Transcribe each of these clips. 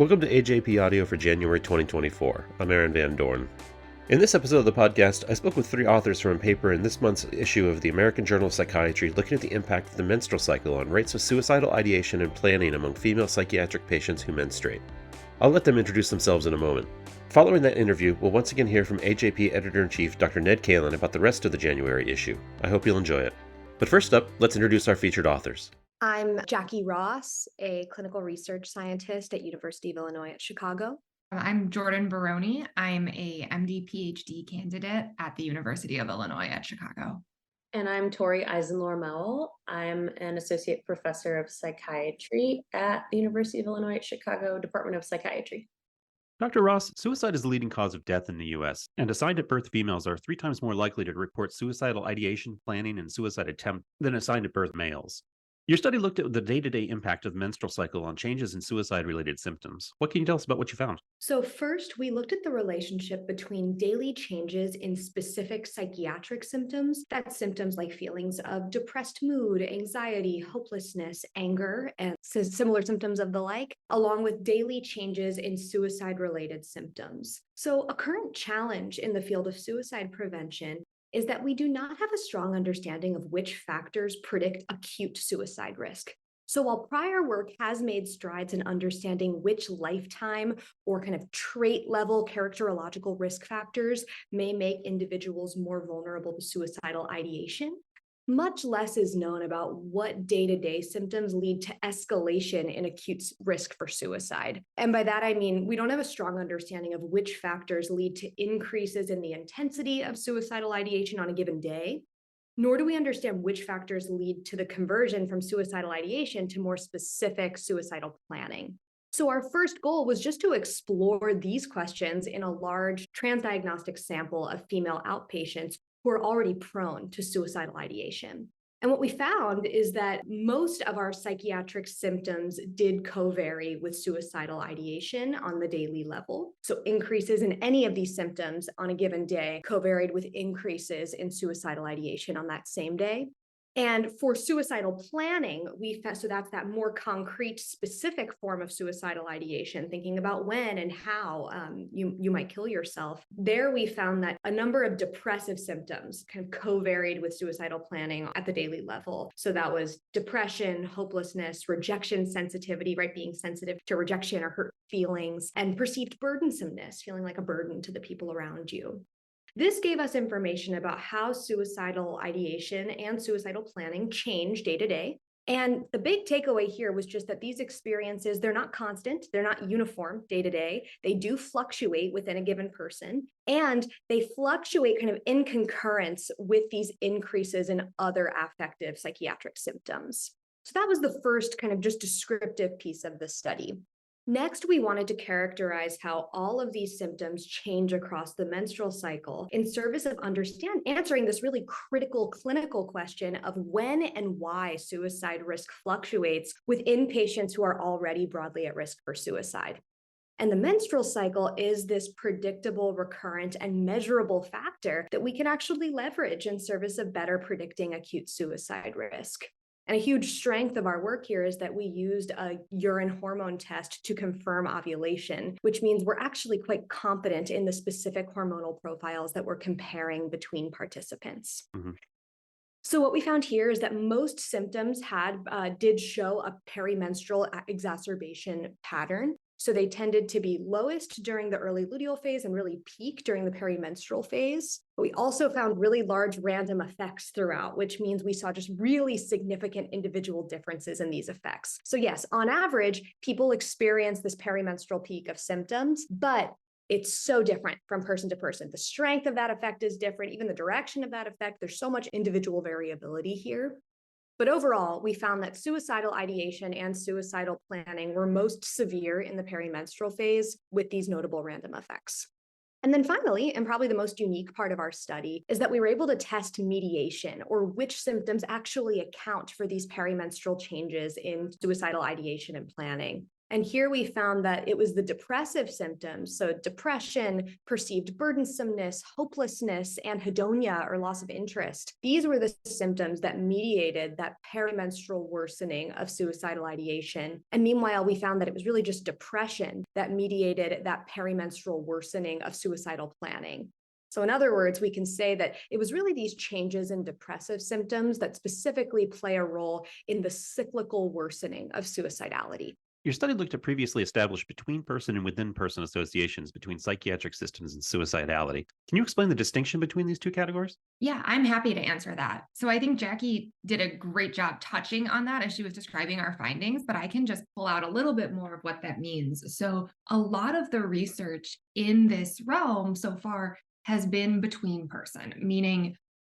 Welcome to AJP Audio for January 2024. I'm Aaron Van Dorn. In this episode of the podcast, I spoke with three authors from a paper in this month's issue of the American Journal of Psychiatry looking at the impact of the menstrual cycle on rates of suicidal ideation and planning among female psychiatric patients who menstruate. I'll let them introduce themselves in a moment. Following that interview, we'll once again hear from AJP Editor-in-Chief Dr. Ned Kalin about the rest of the January issue. I hope you'll enjoy it. But first up, let's introduce our featured authors. I'm Jaclyn Ross, a clinical research scientist at University of Illinois at Chicago. I'm Jordan Barone. I'm a MD PhD candidate at the University of Illinois at Chicago. And I'm Tory Eisenlohr-Moul. I'm an associate professor of psychiatry at the University of Illinois at Chicago, Department of Psychiatry. Dr. Ross, suicide is the leading cause of death in the U.S., and assigned at birth females are 3 times more likely to report suicidal ideation, planning, and suicide attempt than assigned at birth males. Your study looked at the day-to-day impact of the menstrual cycle on changes in suicide-related symptoms. What can you tell us about what you found? So first, we looked at the relationship between daily changes in specific psychiatric symptoms. That's symptoms like feelings of depressed mood, anxiety, hopelessness, anger, and similar symptoms of the like, along with daily changes in suicide-related symptoms. So a current challenge in the field of suicide prevention is that we do not have a strong understanding of which factors predict acute suicide risk. So while prior work has made strides in understanding which lifetime or kind of trait level characterological risk factors may make individuals more vulnerable to suicidal ideation, much less is known about what day-to-day symptoms lead to escalation in acute risk for suicide. And by that, I mean, we don't have a strong understanding of which factors lead to increases in the intensity of suicidal ideation on a given day, nor do we understand which factors lead to the conversion from suicidal ideation to more specific suicidal planning. So our first goal was just to explore these questions in a large transdiagnostic sample of female outpatients who are already prone to suicidal ideation. And what we found is that most of our psychiatric symptoms did co-vary with suicidal ideation on the daily level. So increases in any of these symptoms on a given day co-varied with increases in suicidal ideation on that same day. And for suicidal planning, we found, so that's that more concrete, specific form of suicidal ideation, thinking about when and how you might kill yourself. There we found that a number of depressive symptoms kind of co-varied with suicidal planning at the daily level. So that was depression, hopelessness, rejection sensitivity, right? Being sensitive to rejection or hurt feelings, and perceived burdensomeness, feeling like a burden to the people around you. This gave us information about how suicidal ideation and suicidal planning change day to day. And the big takeaway here was just that these experiences, they're not constant, they're not uniform day to day. They do fluctuate within a given person, and they fluctuate kind of in concurrence with these increases in other affective psychiatric symptoms. So that was the first kind of just descriptive piece of the study. Next, we wanted to characterize how all of these symptoms change across the menstrual cycle in service of answering this really critical clinical question of when and why suicide risk fluctuates within patients who are already broadly at risk for suicide. And the menstrual cycle is this predictable, recurrent, and measurable factor that we can actually leverage in service of better predicting acute suicide risk. And a huge strength of our work here is that we used a urine hormone test to confirm ovulation, which means we're actually quite confident in the specific hormonal profiles that we're comparing between participants. Mm-hmm. So what we found here is that most symptoms did show a perimenstrual exacerbation pattern. So they tended to be lowest during the early luteal phase and really peak during the perimenstrual phase. But we also found really large random effects throughout, which means we saw just really significant individual differences in these effects. So yes, on average, people experience this perimenstrual peak of symptoms, but it's so different from person to person. The strength of that effect is different, even the direction of that effect. There's so much individual variability here. But overall, we found that suicidal ideation and suicidal planning were most severe in the perimenstrual phase with these notable random effects. And then finally, and probably the most unique part of our study, is that we were able to test mediation, or which symptoms actually account for these perimenstrual changes in suicidal ideation and planning. And here we found that it was the depressive symptoms, so depression, perceived burdensomeness, hopelessness, anhedonia, or loss of interest. These were the symptoms that mediated that perimenstrual worsening of suicidal ideation. And meanwhile, we found that it was really just depression that mediated that perimenstrual worsening of suicidal planning. So in other words, we can say that it was really these changes in depressive symptoms that specifically play a role in the cyclical worsening of suicidality. Your study looked at previously established between-person and within-person associations between psychiatric systems and suicidality. Can you explain the distinction between these two categories? Yeah, I'm happy to answer that. So I think Jackie did a great job touching on that as she was describing our findings, but I can just pull out a little bit more of what that means. So a lot of the research in this realm so far has been between person, meaning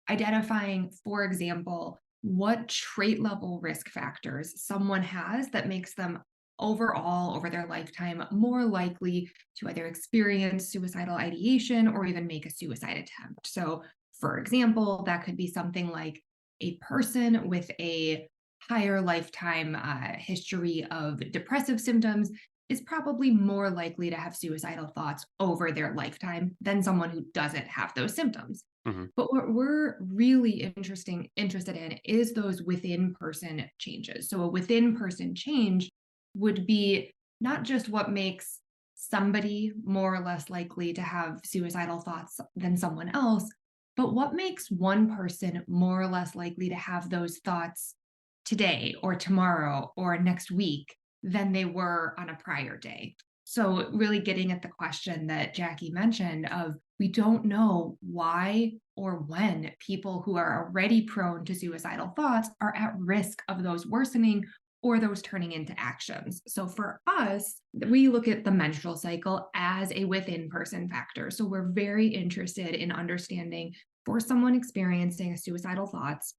identifying, for example, what trait level risk factors someone has that makes them overall over their lifetime more likely to either experience suicidal ideation or even make a suicide attempt. So for example, that could be something like a person with a higher lifetime history of depressive symptoms is probably more likely to have suicidal thoughts over their lifetime than someone who doesn't have those symptoms. Mhm. But what we're really interested in is those within person changes. So a within person change would be not just what makes somebody more or less likely to have suicidal thoughts than someone else, but what makes one person more or less likely to have those thoughts today or tomorrow or next week than they were on a prior day. So really getting at the question that Jackie mentioned of we don't know why or when people who are already prone to suicidal thoughts are at risk of those worsening or those turning into actions. So for us, we look at the menstrual cycle as a within person factor. So we're very interested in understanding for someone experiencing suicidal thoughts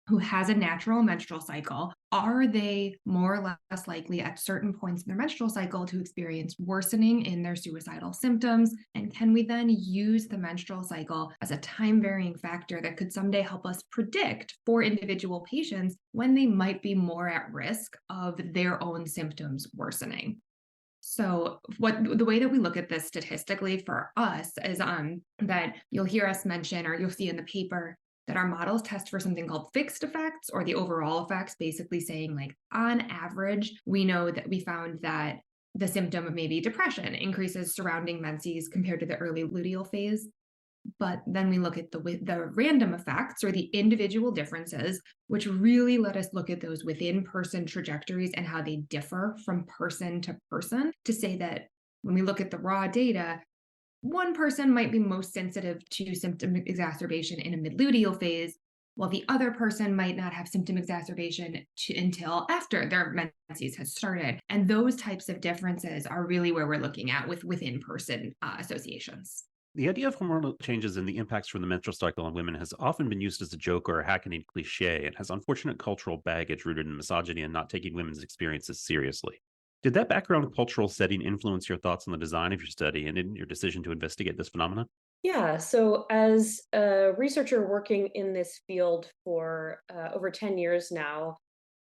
who has a natural menstrual cycle, are they more or less likely at certain points in their menstrual cycle to experience worsening in their suicidal symptoms? And can we then use the menstrual cycle as a time varying factor that could someday help us predict for individual patients when they might be more at risk of their own symptoms worsening? So the way that we look at this statistically for us is that you'll hear us mention, or you'll see in the paper, that our models test for something called fixed effects or the overall effects, basically saying like on average, we know that we found that the symptom of maybe depression increases surrounding menses compared to the early luteal phase. But then we look at the random effects or the individual differences, which really let us look at those within person trajectories and how they differ from person to person to say that when we look at the raw data, one person might be most sensitive to symptom exacerbation in a mid-luteal phase, while the other person might not have symptom exacerbation until after their menses has started. And those types of differences are really where we're looking at with within-person associations. The idea of hormonal changes and the impacts from the menstrual cycle on women has often been used as a joke or a hackneyed cliche and has unfortunate cultural baggage rooted in misogyny and not taking women's experiences seriously. Did that background cultural setting influence your thoughts on the design of your study and in your decision to investigate this phenomenon? Yeah, so as a researcher working in this field for over 10 years now,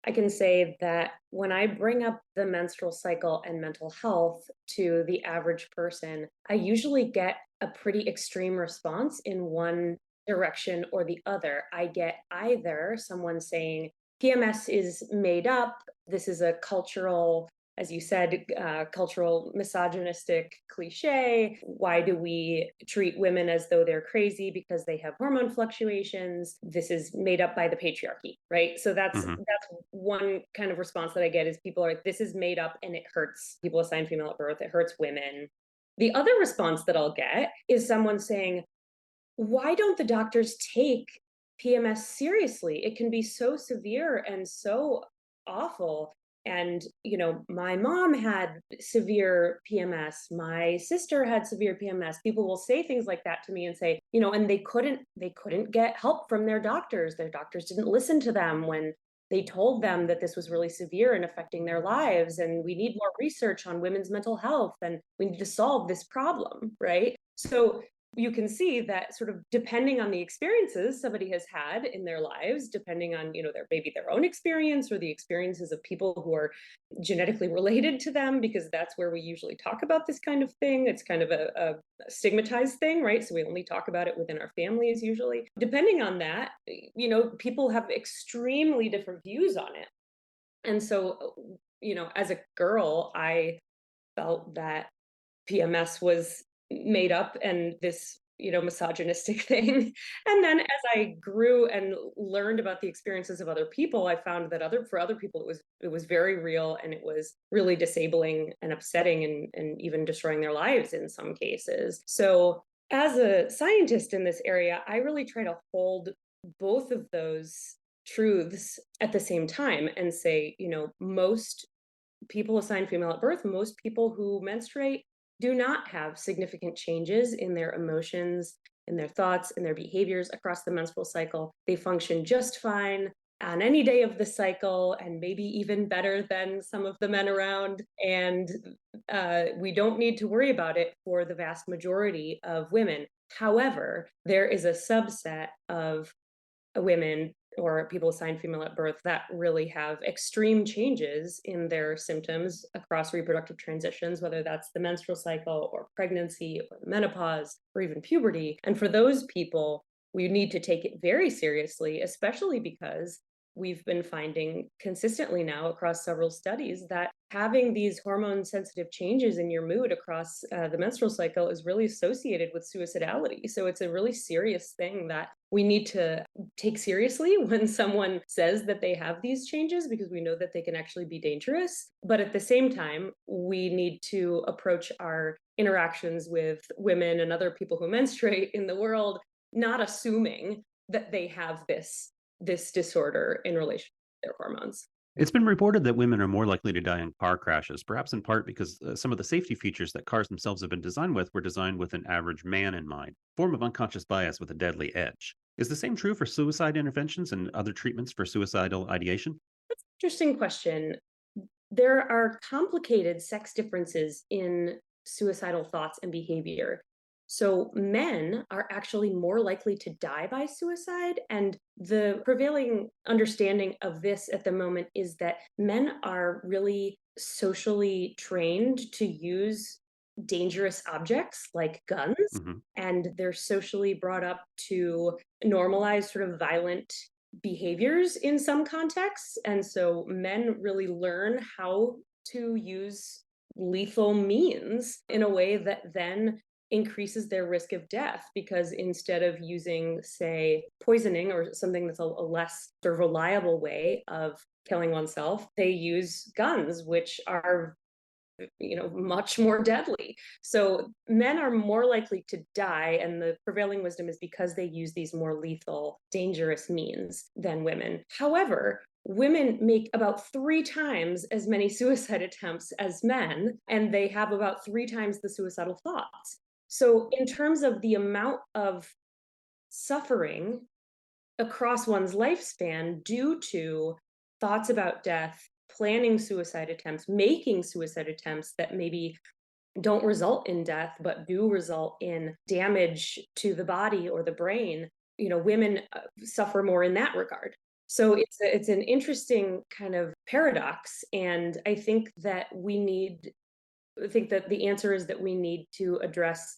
I can say that when I bring up the menstrual cycle and mental health to the average person, I usually get a pretty extreme response in one direction or the other. I get either someone saying PMS is made up, this is a cultural, as you said, cultural misogynistic cliche. Why do we treat women as though they're crazy because they have hormone fluctuations? This is made up by the patriarchy, right? So that's one kind of response that I get is people are like, this is made up and it hurts people assigned female at birth. It hurts women. The other response that I'll get is someone saying, why don't the doctors take PMS seriously? It can be so severe and so awful. And, you know, my mom had severe PMS. My sister had severe PMS. People will say things like that to me and say, you know, and they couldn't get help from their doctors. Their doctors didn't listen to them when they told them that this was really severe and affecting their lives. And we need more research on women's mental health and we need to solve this problem, right? So you can see that sort of depending on the experiences somebody has had in their lives, depending on, maybe their own experience or the experiences of people who are genetically related to them, because that's where we usually talk about this kind of thing. It's kind of a stigmatized thing, right? So we only talk about it within our families usually. Depending on that, people have extremely different views on it. And so, as a girl, I felt that PMS was made up and this, misogynistic thing. And then as I grew and learned about the experiences of other people, I found that for other people, it was very real, and it was really disabling and upsetting, and even destroying their lives in some cases. So as a scientist in this area, I really try to hold both of those truths at the same time and say, most people assigned female at birth, most people who menstruate do not have significant changes in their emotions, in their thoughts, in their behaviors across the menstrual cycle. They function just fine on any day of the cycle, and maybe even better than some of the men around. And we don't need to worry about it for the vast majority of women. However, there is a subset of women or people assigned female at birth that really have extreme changes in their symptoms across reproductive transitions, whether that's the menstrual cycle or pregnancy or menopause or even puberty. And for those people, we need to take it very seriously, especially because we've been finding consistently now across several studies that having these hormone sensitive changes in your mood across the menstrual cycle is really associated with suicidality. So it's a really serious thing that we need to take seriously when someone says that they have these changes, because we know that they can actually be dangerous. But at the same time, we need to approach our interactions with women and other people who menstruate in the world, not assuming that they have this disorder in relation to their hormones. It's been reported that women are more likely to die in car crashes, perhaps in part because some of the safety features that cars themselves have been designed with were designed with an average man in mind, a form of unconscious bias with a deadly edge. Is the same true for suicide interventions and other treatments for suicidal ideation? That's an interesting question. There are complicated sex differences in suicidal thoughts and behavior. So men are actually more likely to die by suicide. And the prevailing understanding of this at the moment is that men are really socially trained to use dangerous objects like guns, Hmm. and they're socially brought up to normalize sort of violent behaviors in some contexts. And so men really learn how to use lethal means in a way that then increases their risk of death, because instead of using, say, poisoning or something that's a less sort of reliable way of killing oneself, they use guns, which are much more deadly. So men are more likely to die, and the prevailing wisdom is because they use these more lethal, dangerous means than women. However, women make about 3 times as many suicide attempts as men, and they have about 3 times the suicidal thoughts. So in terms of the amount of suffering across one's lifespan due to thoughts about death, planning suicide attempts, making suicide attempts that maybe don't result in death, but do result in damage to the body or the brain, women suffer more in that regard. So it's an interesting kind of paradox. And I think that the answer is that we need to address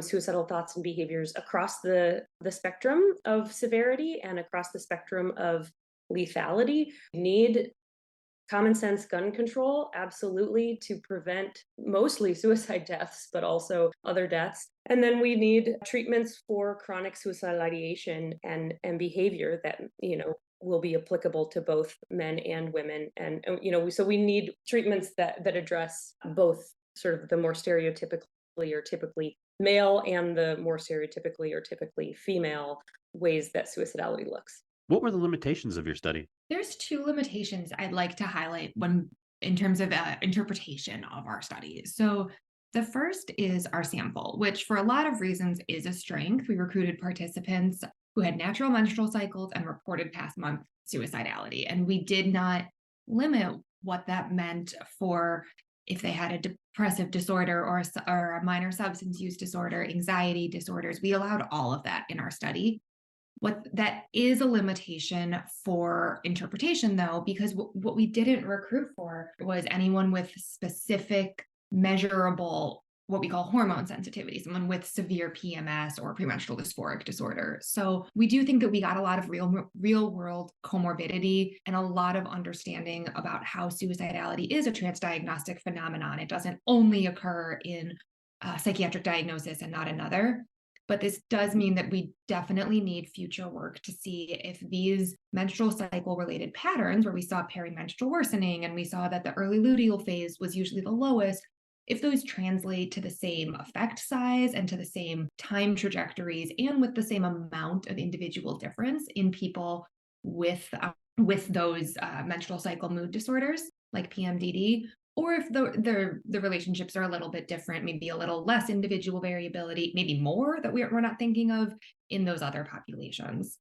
suicidal thoughts and behaviors across the spectrum of severity and across the spectrum of lethality. We need common sense gun control, absolutely, to prevent mostly suicide deaths, but also other deaths. And then we need treatments for chronic suicidal ideation and behavior that, will be applicable to both men and women. And, so we need treatments that address both sort of the more stereotypically or typically male and the more stereotypically or typically female ways that suicidality looks. What were the limitations of your study? There's 2 limitations I'd like to highlight when in terms of interpretation of our studies. So the first is our sample, which for a lot of reasons is a strength. We recruited participants who had natural menstrual cycles and reported past month suicidality, and we did not limit what that meant for if they had a depressive disorder or a minor substance use disorder, anxiety disorders. We allowed all of that in our study. What that is a limitation for interpretation, though, because what we didn't recruit for was anyone with specific measurable, what we call hormone sensitivity, someone with severe PMS or premenstrual dysphoric disorder. So we do think that we got a lot of real world comorbidity and a lot of understanding about how suicidality is a transdiagnostic phenomenon. It doesn't only occur in psychiatric diagnosis and not another. But this does mean that we definitely need future work to see if these menstrual cycle related patterns, where we saw perimenstrual worsening and we saw that the early luteal phase was usually the lowest, if those translate to the same effect size and to the same time trajectories and with the same amount of individual difference in people with those menstrual cycle mood disorders like PMDD, or if the relationships are a little bit different, maybe a little less individual variability, maybe more that we're not thinking of in those other populations.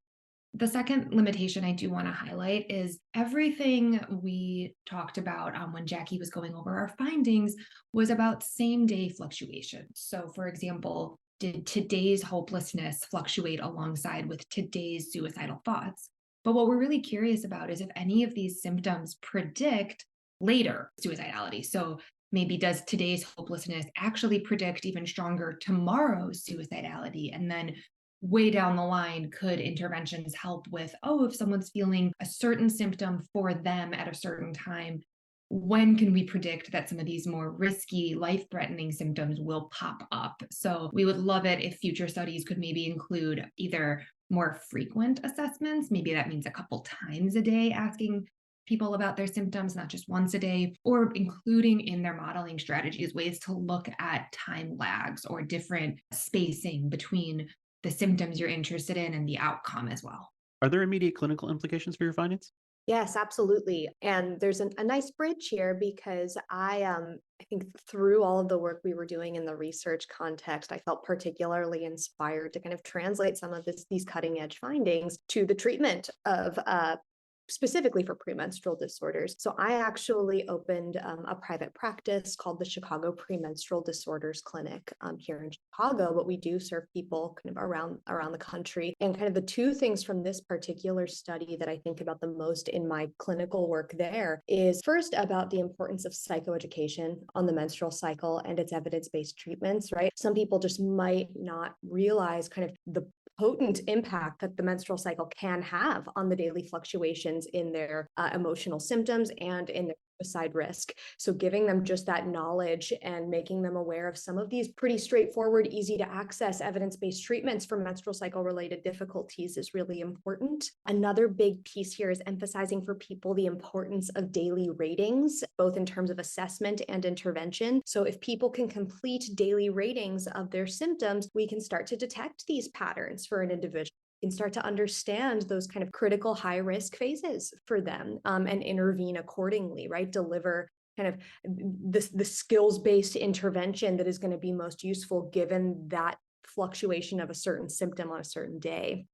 The second limitation I do want to highlight is everything we talked about when Jackie was going over our findings was about same day fluctuation. So for example, did today's hopelessness fluctuate alongside with today's suicidal thoughts? But what we're really curious about is if any of these symptoms predict later suicidality. So maybe does today's hopelessness actually predict even stronger tomorrow's suicidality? And then way down the line, could interventions help with, if someone's feeling a certain symptom for them at a certain time, when can we predict that some of these more risky, life-threatening symptoms will pop up? So we would love it if future studies could maybe include either more frequent assessments, maybe that means a couple times a day asking people about their symptoms, not just once a day, or including in their modeling strategies ways to look at time lags or different spacing between the symptoms you're interested in and the outcome as well. Are there immediate clinical implications for your findings? Yes, absolutely. And there's a nice bridge here because I think through all of the work we were doing in the research context, I felt particularly inspired to kind of translate some of these cutting edge findings to the treatment of specifically for premenstrual disorders. So I actually opened a private practice called the Chicago Premenstrual Disorders Clinic here in Chicago, but we do serve people kind of around the country. And kind of the two things from this particular study that I think about the most in my clinical work there is first about the importance of psychoeducation on the menstrual cycle and its evidence-based treatments, right? Some people just might not realize kind of the potent impact that the menstrual cycle can have on the daily fluctuations in their emotional symptoms and in their suicide risk. So giving them just that knowledge and making them aware of some of these pretty straightforward, easy to access evidence-based treatments for menstrual cycle related difficulties is really important. Another big piece here is emphasizing for people the importance of daily ratings, both in terms of assessment and intervention. So if people can complete daily ratings of their symptoms, we can start to detect these patterns for an individual. Can start to understand those kind of critical high risk phases for them and intervene accordingly, right? Deliver kind of the skills-based intervention that is going to be most useful given that fluctuation of a certain symptom on a certain day.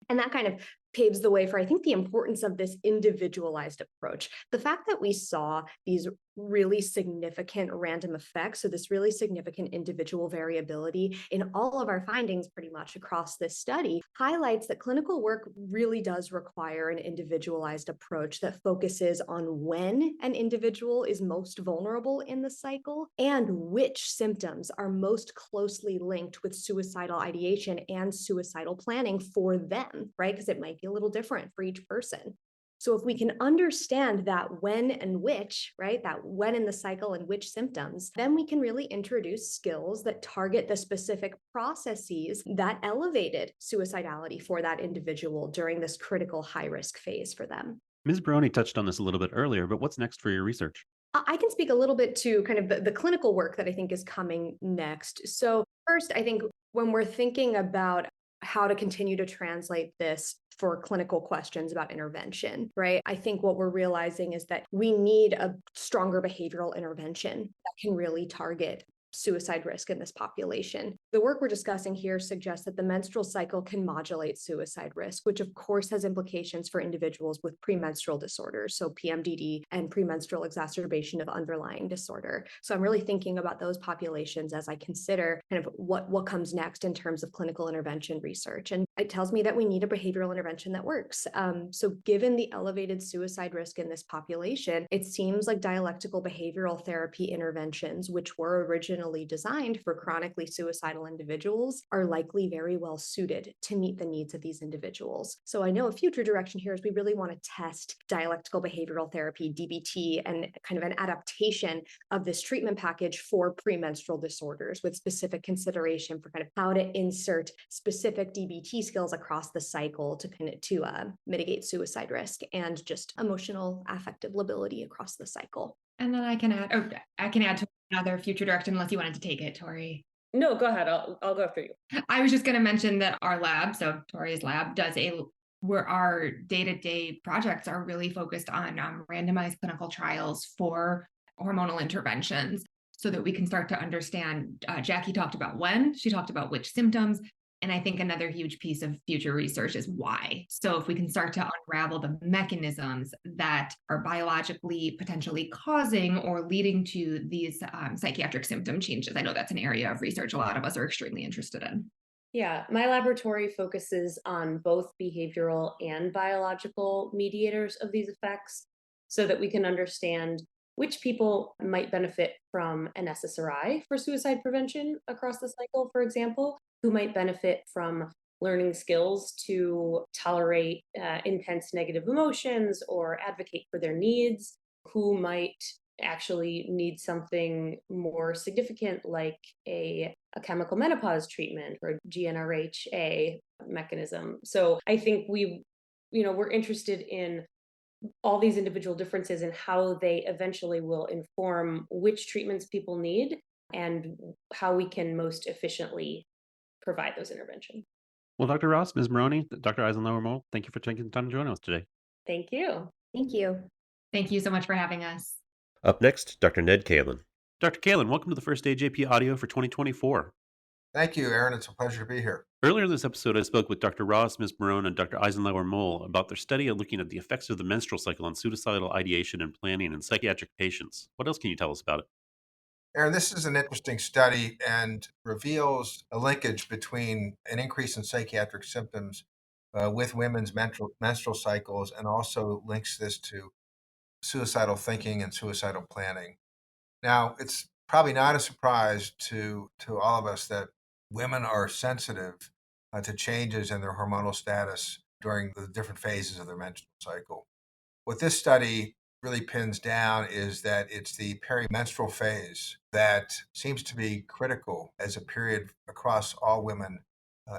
And that kind of paves the way for, I think, the importance of this individualized approach. The fact that we saw these really significant random effects, so this really significant individual variability in all of our findings pretty much across this study, highlights that clinical work really does require an individualized approach that focuses on when an individual is most vulnerable in the cycle and which symptoms are most closely linked with suicidal ideation and suicidal planning for them, right? Because it might be a little different for each person. So if we can understand that when and which, right, that when in the cycle and which symptoms, then we can really introduce skills that target the specific processes that elevated suicidality for that individual during this critical high-risk phase for them. Ms. Barone touched on this a little bit earlier, but what's next for your research? I can speak a little bit to kind of the clinical work that I think is coming next. So first, I think when we're thinking about how to continue to translate this for clinical questions about intervention, right? I think what we're realizing is that we need a stronger behavioral intervention that can really target suicide risk in this population. The work we're discussing here suggests that the menstrual cycle can modulate suicide risk, which of course has implications for individuals with premenstrual disorders, so PMDD and premenstrual exacerbation of underlying disorder. So I'm really thinking about those populations as I consider kind of what comes next in terms of clinical intervention research. And it tells me that we need a behavioral intervention that works. So given the elevated suicide risk in this population, it seems like dialectical behavioral therapy interventions, which were originally designed for chronically suicidal individuals, are likely very well suited to meet the needs of these individuals. So I know a future direction here is we really want to test dialectical behavioral therapy, DBT, and kind of an adaptation of this treatment package for premenstrual disorders with specific consideration for kind of how to insert specific DBT skills across the cycle to mitigate suicide risk and just emotional affective lability across the cycle. And then I can add to another future direction unless you wanted to take it, Tori. No, go ahead. I'll go after you. I was just going to mention that our lab, so Tori's lab, where our day-to-day projects are really focused on randomized clinical trials for hormonal interventions so that we can start to understand. Jackie talked about when, she talked about which symptoms. And I think another huge piece of future research is why. So if we can start to unravel the mechanisms that are biologically potentially causing or leading to these psychiatric symptom changes, I know that's an area of research a lot of us are extremely interested in. Yeah, my laboratory focuses on both behavioral and biological mediators of these effects so that we can understand which people might benefit from an SSRI for suicide prevention across the cycle, for example, who might benefit from learning skills to tolerate intense negative emotions or advocate for their needs, who might actually need something more significant like a chemical menopause treatment or GnRHA mechanism. So I think we're interested in all these individual differences and how they eventually will inform which treatments people need and how we can most efficiently provide those interventions. Well, Dr. Ross, Ms. Barone, Dr. Eisenlohr-Moul, thank you for taking the time to join us today. Thank you. Thank you. Thank you so much for having us. Up next, Dr. Ned Kalin. Dr. Kalin, welcome to the first AJP audio for 2024. Thank you, Aaron. It's a pleasure to be here. Earlier in this episode, I spoke with Dr. Ross, Ms. Barone, and Dr. Eisenlohr-Moul about their study of looking at the effects of the menstrual cycle on suicidal ideation and planning in psychiatric patients. What else can you tell us about it? Aaron, this is an interesting study and reveals a linkage between an increase in psychiatric symptoms with women's menstrual cycles, and also links this to suicidal thinking and suicidal planning. Now, it's probably not a surprise to all of us that women are sensitive to changes in their hormonal status during the different phases of their menstrual cycle. What this study really pins down is that it's the perimenstrual phase that seems to be critical as a period across all women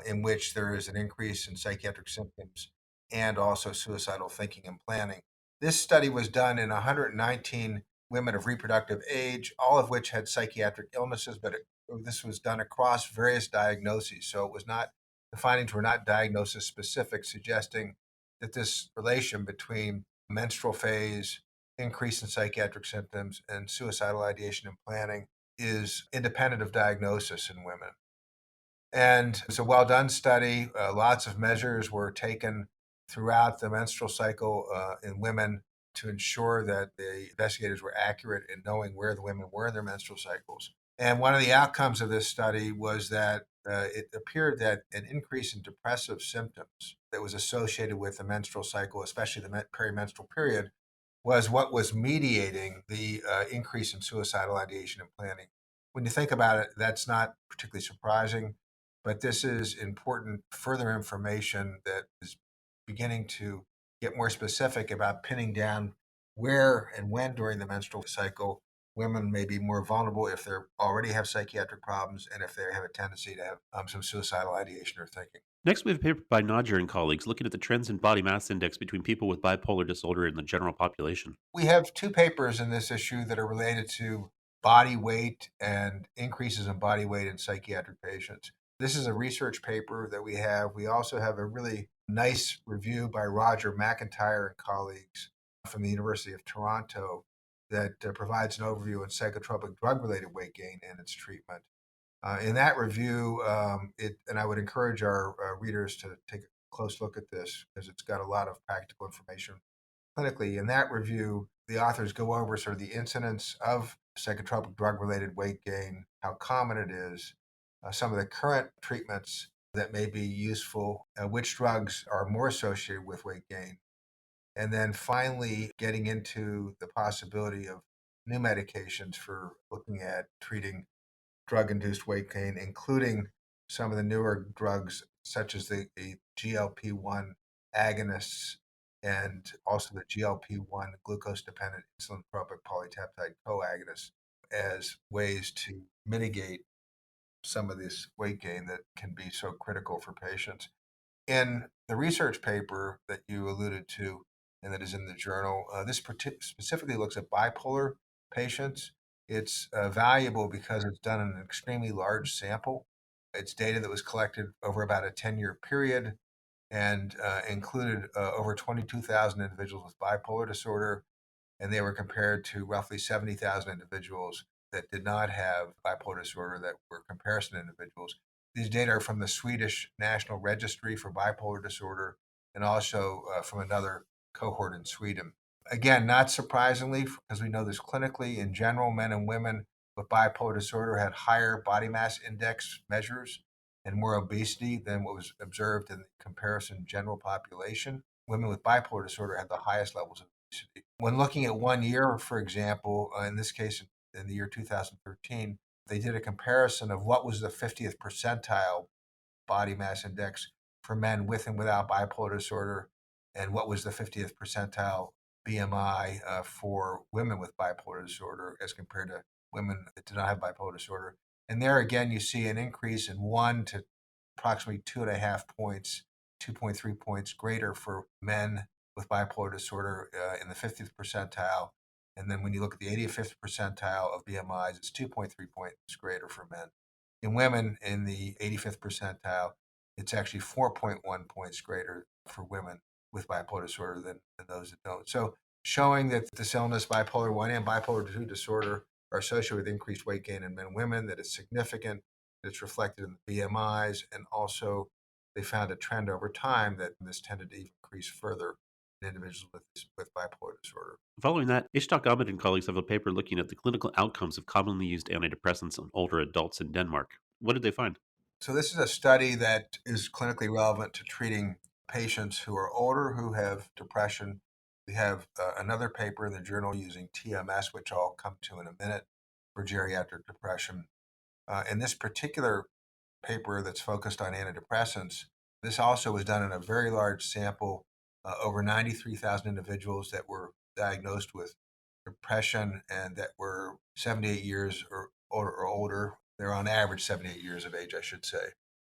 in which there is an increase in psychiatric symptoms and also suicidal thinking and planning. This study was done in 119 women of reproductive age, all of which had psychiatric illnesses, but this was done across various diagnoses. So the findings were not diagnosis specific, suggesting that this relation between menstrual phase, increase in psychiatric symptoms, and suicidal ideation and planning is independent of diagnosis in women. And it's a well-done study. Lots of measures were taken throughout the menstrual cycle in women to ensure that the investigators were accurate in knowing where the women were in their menstrual cycles. And one of the outcomes of this study was that it appeared that an increase in depressive symptoms that was associated with the menstrual cycle, especially the perimenstrual period, was what was mediating the increase in suicidal ideation and planning. When you think about it, that's not particularly surprising, but this is important further information that is beginning to get more specific about pinning down where and when during the menstrual cycle women may be more vulnerable if they already have psychiatric problems and if they have a tendency to have some suicidal ideation or thinking. Next, we have a paper by Nodger and colleagues looking at the trends in body mass index between people with bipolar disorder and the general population. We have two papers in this issue that are related to body weight and increases in body weight in psychiatric patients. This is a research paper that we have. We also have a really nice review by Roger McIntyre and colleagues from the University of Toronto that provides an overview on psychotropic drug-related weight gain and its treatment. In that review, and I would encourage our readers to take a close look at this because it's got a lot of practical information clinically. In that review, the authors go over sort of the incidence of psychotropic drug-related weight gain, how common it is, some of the current treatments that may be useful, which drugs are more associated with weight gain, and then finally getting into the possibility of new medications for looking at treating drug-induced weight gain, including some of the newer drugs such as the GLP-1 agonists and also the GLP-1 glucose-dependent insulin-tropic polypeptide co-agonists as ways to mitigate some of this weight gain that can be so critical for patients. In the research paper that you alluded to and that is in the journal, this specifically looks at bipolar patients. It's valuable because it's done in an extremely large sample. It's data that was collected over about a 10-year period and included over 22,000 individuals with bipolar disorder, and they were compared to roughly 70,000 individuals that did not have bipolar disorder that were comparison individuals. These data are from the Swedish National Registry for Bipolar Disorder and also from another cohort in Sweden. Again, not surprisingly, because we know this clinically, in general, men and women with bipolar disorder had higher body mass index measures and more obesity than what was observed in the comparison general population. Women with bipolar disorder had the highest levels of obesity. When looking at 1 year, for example, in this case, in the year 2013, they did a comparison of what was the 50th percentile body mass index for men with and without bipolar disorder, and what was the 50th percentile BMI for women with bipolar disorder as compared to women that did not have bipolar disorder. And there again, you see an increase in 1 to approximately 2.5 points, 2.3 points greater for men with bipolar disorder in the 50th percentile. And then when you look at the 85th percentile of BMIs, it's 2.3 points greater for men. In women, in the 85th percentile, it's actually 4.1 points greater for women with bipolar disorder than those that don't. So showing that this illness, bipolar 1 and bipolar 2 disorder, are associated with increased weight gain in men and women, that it's significant, that it's reflected in the BMIs, and also they found a trend over time that this tended to increase further in individuals with bipolar disorder. Following that, Ishtak Ahmed and colleagues have a paper looking at the clinical outcomes of commonly used antidepressants on older adults in Denmark. What did they find? So this is a study that is clinically relevant to treating patients who are older who have depression. We have another paper in the journal using TMS, which I'll come to in a minute, for geriatric depression. In this particular paper that's focused on antidepressants, this also was done in a very large sample, over 93,000 individuals that were diagnosed with depression and that were 78 years or older. They're on average 78 years of age, I should say.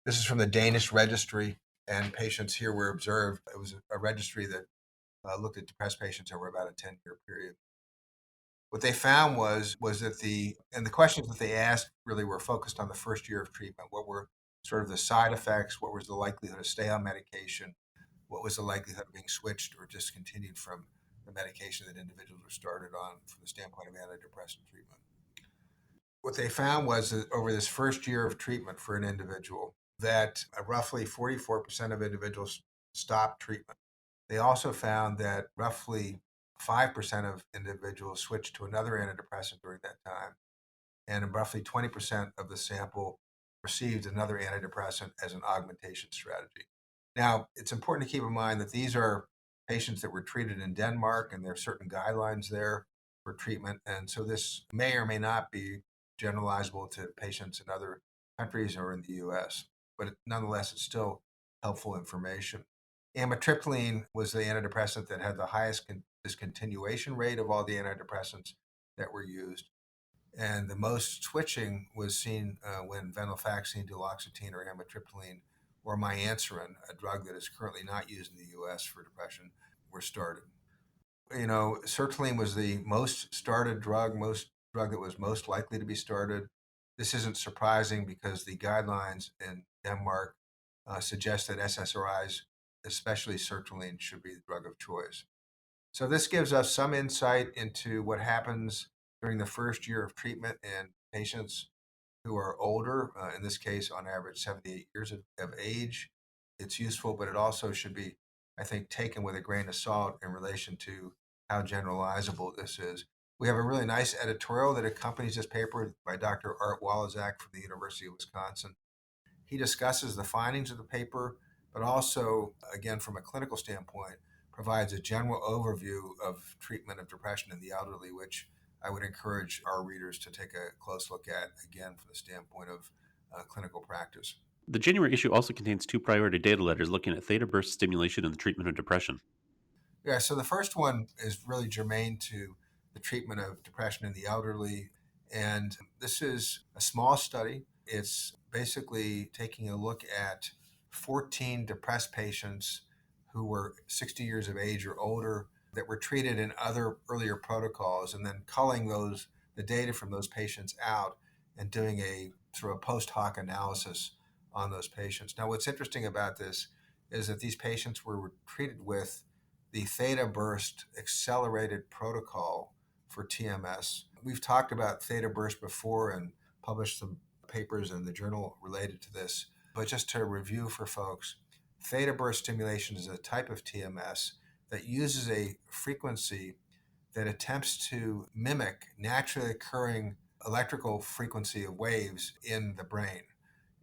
This is from the Danish registry, and patients here were observed. It was a registry that looked at depressed patients over about a 10-year period. What they found was that the questions that they asked really were focused on the first year of treatment. What were sort of the side effects? What was the likelihood to stay on medication? What was the likelihood of being switched or discontinued from the medication that individuals were started on from the standpoint of antidepressant treatment? What they found was that over this first year of treatment for an individual, that roughly 44% of individuals stopped treatment. They also found that roughly 5% of individuals switched to another antidepressant during that time, and roughly 20% of the sample received another antidepressant as an augmentation strategy. Now, it's important to keep in mind that these are patients that were treated in Denmark, and there are certain guidelines there for treatment, and so this may or may not be generalizable to patients in other countries or in the US, but nonetheless, it's still helpful information. Amitriptyline was the antidepressant that had the highest discontinuation rate of all the antidepressants that were used. And the most switching was seen when venlafaxine, duloxetine, or amitriptyline, or mianserin, a drug that is currently not used in the US for depression, were started. Sertraline was the most started drug that was most likely to be started. This isn't surprising because the guidelines in Denmark suggest that SSRIs, especially sertraline, should be the drug of choice. So this gives us some insight into what happens during the first year of treatment in patients who are older, in this case, on average, 78 years of age. It's useful, but it also should be, I think, taken with a grain of salt in relation to how generalizable this is. We have a really nice editorial that accompanies this paper by Dr. Art Walizak from the University of Wisconsin. He discusses the findings of the paper, but also, again, from a clinical standpoint, provides a general overview of treatment of depression in the elderly, which I would encourage our readers to take a close look at, again, from the standpoint of clinical practice. The January issue also contains 2 priority data letters looking at theta burst stimulation in the treatment of depression. Yeah, so the first one is really germane to the treatment of depression in the elderly. And this is a small study. It's basically taking a look at 14 depressed patients who were 60 years of age or older that were treated in other earlier protocols, and then culling the data from those patients out and doing a sort of post hoc analysis on those patients. Now, what's interesting about this is that these patients were treated with the theta burst accelerated protocol for TMS. We've talked about theta burst before and published some papers in the journal related to this. But just to review for folks, theta burst stimulation is a type of TMS that uses a frequency that attempts to mimic naturally occurring electrical frequency of waves in the brain.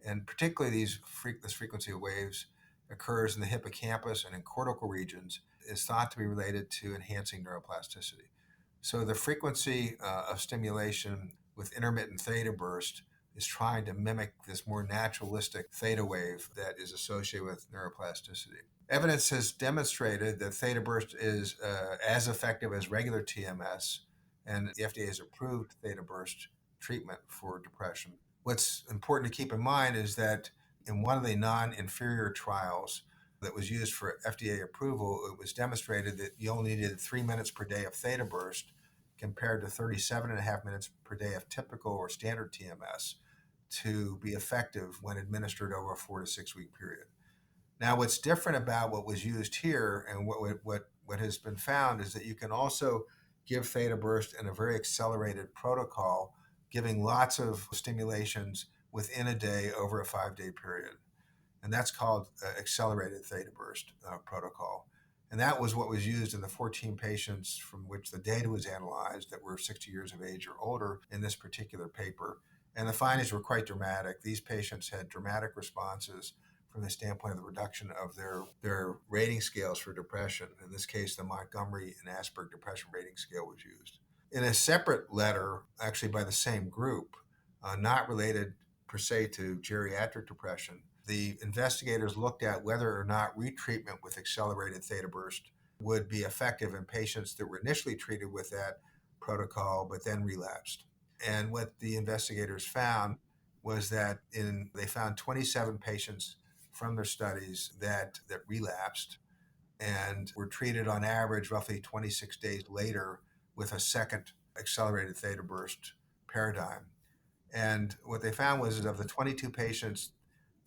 And particularly this frequency of waves occurs in the hippocampus and in cortical regions, is thought to be related to enhancing neuroplasticity. So the frequency of stimulation with intermittent theta burst is trying to mimic this more naturalistic theta wave that is associated with neuroplasticity. Evidence has demonstrated that theta burst is as effective as regular TMS, and the FDA has approved theta burst treatment for depression. What's important to keep in mind is that in one of the non-inferior trials that was used for FDA approval, it was demonstrated that you only needed 3 minutes per day of theta burst compared to 37.5 minutes per day of typical or standard TMS to be effective when administered over a 4 to 6 week period. Now, what's different about what was used here and what has been found is that you can also give theta burst in a very accelerated protocol, giving lots of stimulations within a day over a 5-day period. And that's called accelerated theta burst protocol. And that was what was used in the 14 patients from which the data was analyzed that were 60 years of age or older in this particular paper. And the findings were quite dramatic. These patients had dramatic responses from the standpoint of the reduction of their rating scales for depression. In this case, the Montgomery and Asperger Depression Rating Scale was used. In a separate letter, actually by the same group, not related per se to geriatric depression, the investigators looked at whether or not retreatment with accelerated theta burst would be effective in patients that were initially treated with that protocol but then relapsed. And what the investigators found was that they found 27 patients from their studies that relapsed and were treated on average roughly 26 days later with a second accelerated theta burst paradigm. And what they found was that of the 22 patients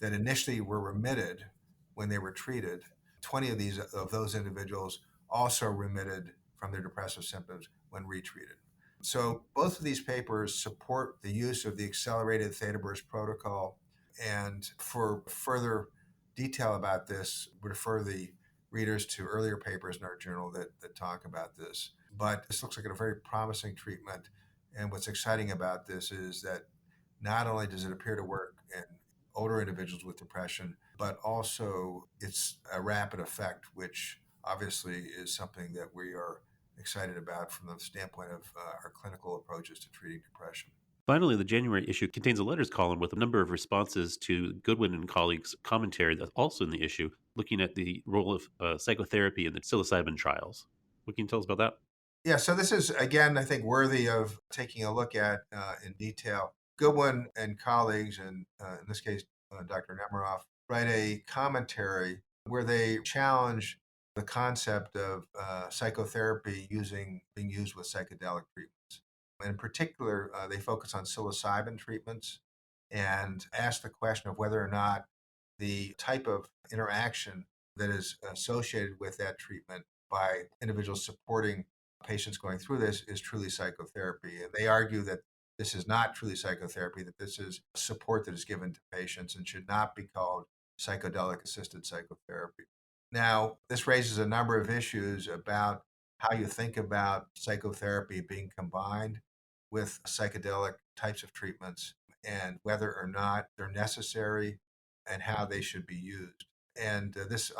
that initially were remitted when they were treated, 20 of those individuals also remitted from their depressive symptoms when retreated. So both of these papers support the use of the accelerated theta burst protocol. And for further detail about this, refer the readers to earlier papers in our journal that talk about this. But this looks like a very promising treatment. And what's exciting about this is that not only does it appear to work in older individuals with depression, but also it's a rapid effect, which obviously is something that we are excited about from the standpoint of our clinical approaches to treating depression. Finally, the January issue contains a letters column with a number of responses to Goodwin and colleagues' commentary that's also in the issue, looking at the role of psychotherapy in the psilocybin trials. What can you tell us about that? Yeah, so this is, again, I think worthy of taking a look at in detail. Goodwin and colleagues, and in this case, Dr. Nemiroff, write a commentary where they challenge the concept of psychotherapy being used with psychedelic treatments. In particular, they focus on psilocybin treatments and ask the question of whether or not the type of interaction that is associated with that treatment by individuals supporting patients going through this is truly psychotherapy. And they argue that this is not truly psychotherapy, that this is support that is given to patients and should not be called psychedelic assisted psychotherapy. Now, this raises a number of issues about how you think about psychotherapy being combined with psychedelic types of treatments and whether or not they're necessary and how they should be used. And this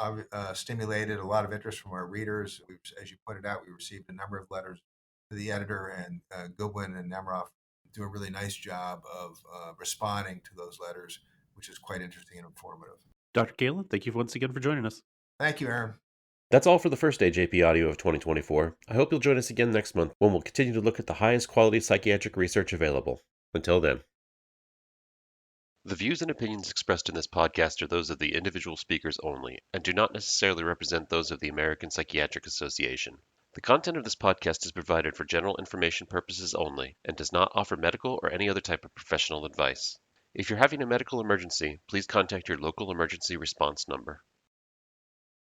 stimulated a lot of interest from our readers. As you pointed out, we received a number of letters to the editor, and Goodwin and Nemiroff do a really nice job of responding to those letters, which is quite interesting and informative. Dr. Kalin, thank you once again for joining us. Thank you, Aaron. That's all for the first AJP audio of 2024. I hope you'll join us again next month when we'll continue to look at the highest quality psychiatric research available. Until then. The views and opinions expressed in this podcast are those of the individual speakers only, and do not necessarily represent those of the American Psychiatric Association. The content of this podcast is provided for general information purposes only, and does not offer medical or any other type of professional advice. If you're having a medical emergency, please contact your local emergency response number.